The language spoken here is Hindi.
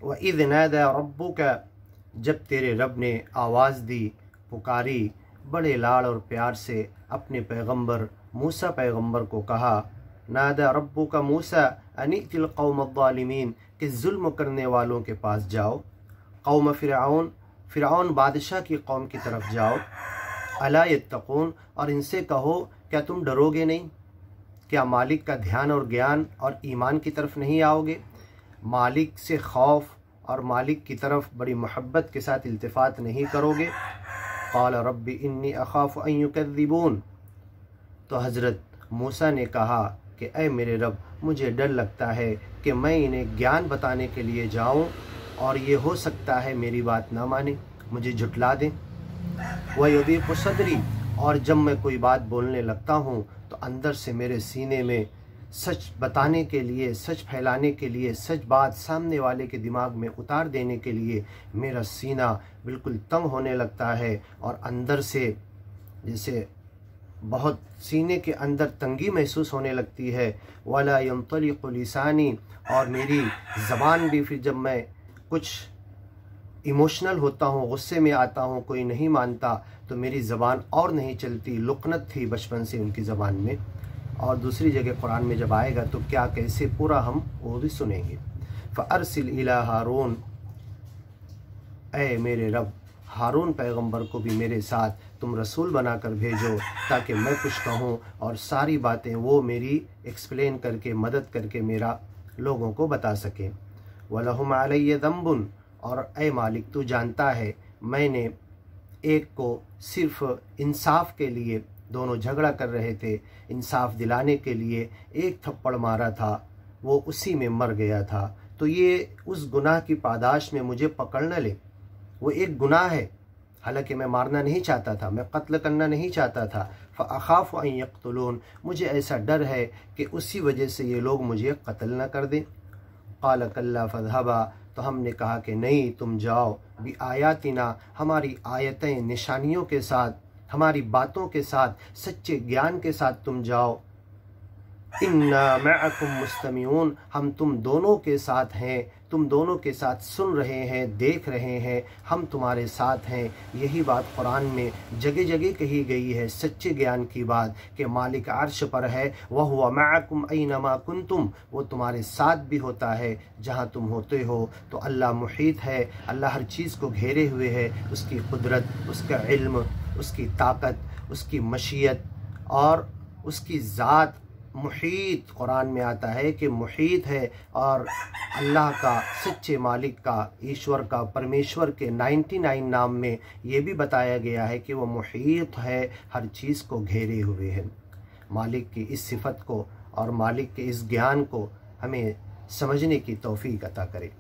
व इज़ नादा रब्बुका, जब तेरे रब ने आवाज़ दी, पुकारी, बड़े लाड़ और प्यार से अपने पैगंबर मूसा पैगंबर को कहा, नादा रब्बुका मूसा अनितिल कौम अज़्ज़ालिमीन, कि जुल्म करने वालों के पास जाओ, कौम फ़िरऔन बादशाह की कौम की तरफ जाओ, अला यत्तक़ून, और इनसे कहो क्या तुम डरोगे नहीं, क्या मालिक का ध्यान और ज्ञान और ईमान की तरफ नहीं आओगे, मालिक से खौफ और मालिक की तरफ बड़ी मोहब्बत के साथ इल्तिफ़ात नहीं करोगे। क़ाल रब्बी इन्नी अख़ाफ़ु अन युकज़्ज़िबून, तो हज़रत मूसा ने कहा कि ऐ मेरे रब, मुझे डर लगता है कि मैं इन्हें ज्ञान बताने के लिए जाऊं और ये हो सकता है मेरी बात ना माने, मुझे झुटला दें। व यदीक़ु सदरी, और जब मैं कोई बात बोलने लगता हूँ तो अंदर से मेरे सीने में सच बताने के लिए, सच फैलाने के लिए, सच बात सामने वाले के दिमाग में उतार देने के लिए मेरा सीना बिल्कुल तंग होने लगता है और अंदर से जैसे बहुत सीने के अंदर तंगी महसूस होने लगती है। वला यंतलिक़ु लिसानी, और मेरी ज़बान भी फिर जब मैं कुछ इमोशनल होता हूँ, गुस्से में आता हूँ, कोई नहीं मानता तो मेरी ज़बान और नहीं चलती। लुकनत थी बचपन से उनकी ज़बान में। और दूसरी जगह कुरान में जब आएगा तो क्या कैसे पूरा हम वो भी सुनेंगे। फ़अरसिल इला हारून, ऐ मेरे रब, हारून पैगंबर को भी मेरे साथ तुम रसूल बनाकर भेजो, ताकि मैं कुछ कहूँ और सारी बातें वो मेरी एक्सप्लेन करके, मदद करके मेरा लोगों को बता सकें। वलहुम अलैया ज़ंबुन, और ऐ मालिक तू जानता है मैंने एक को सिर्फ़ इंसाफ के लिए, दोनों झगड़ा कर रहे थे, इंसाफ दिलाने के लिए एक थप्पड़ मारा था, वो उसी में मर गया था, तो ये उस गुनाह की पादाश में मुझे पकड़ न ले। वो एक गुनाह है, हालांकि मैं मारना नहीं चाहता था, मैं कत्ल करना नहीं चाहता था। फ़अख़ाफ़ु अन यक़्तुलून, मुझे ऐसा डर है कि उसी वजह से ये लोग मुझे कत्ल न कर दें। क़ाल कल्ला फ़ज़हबा, तो हमने कहा कि नहीं, तुम जाओ, बि आयातिना, हमारी आयतें निशानियों के साथ, हमारी बातों के साथ, सच्चे ज्ञान के साथ तुम जाओ। इन्ना मअकुम मुस्तमिऊन, हम तुम दोनों के साथ हैं, तुम दोनों के साथ सुन रहे हैं, देख रहे हैं, हम तुम्हारे साथ हैं। यही बात कुरान में जगह जगह कही गई है, सच्चे ज्ञान की बात, कि मालिक अर्श पर है, वह हुवा मअकुम ऐनमा कुंतुम, वो तुम्हारे साथ भी होता है जहाँ तुम होते हो। तो अल्लाह मुहीत है, अल्लाह हर चीज़ को घेरे हुए है, उसकी कुदरत, उसका इल्म, उसकी ताकत, उसकी मशीयत और उसकी ज़ात मुहीत। कुरान में आता है कि मुहीत है, और अल्लाह का, सच्चे मालिक का, ईश्वर का, परमेश्वर के 99 नाम में ये भी बताया गया है कि वो मुहीत है, हर चीज़ को घेरे हुए है। मालिक की इस सिफत को और मालिक के इस ज्ञान को हमें समझने की तौफीक अता करे।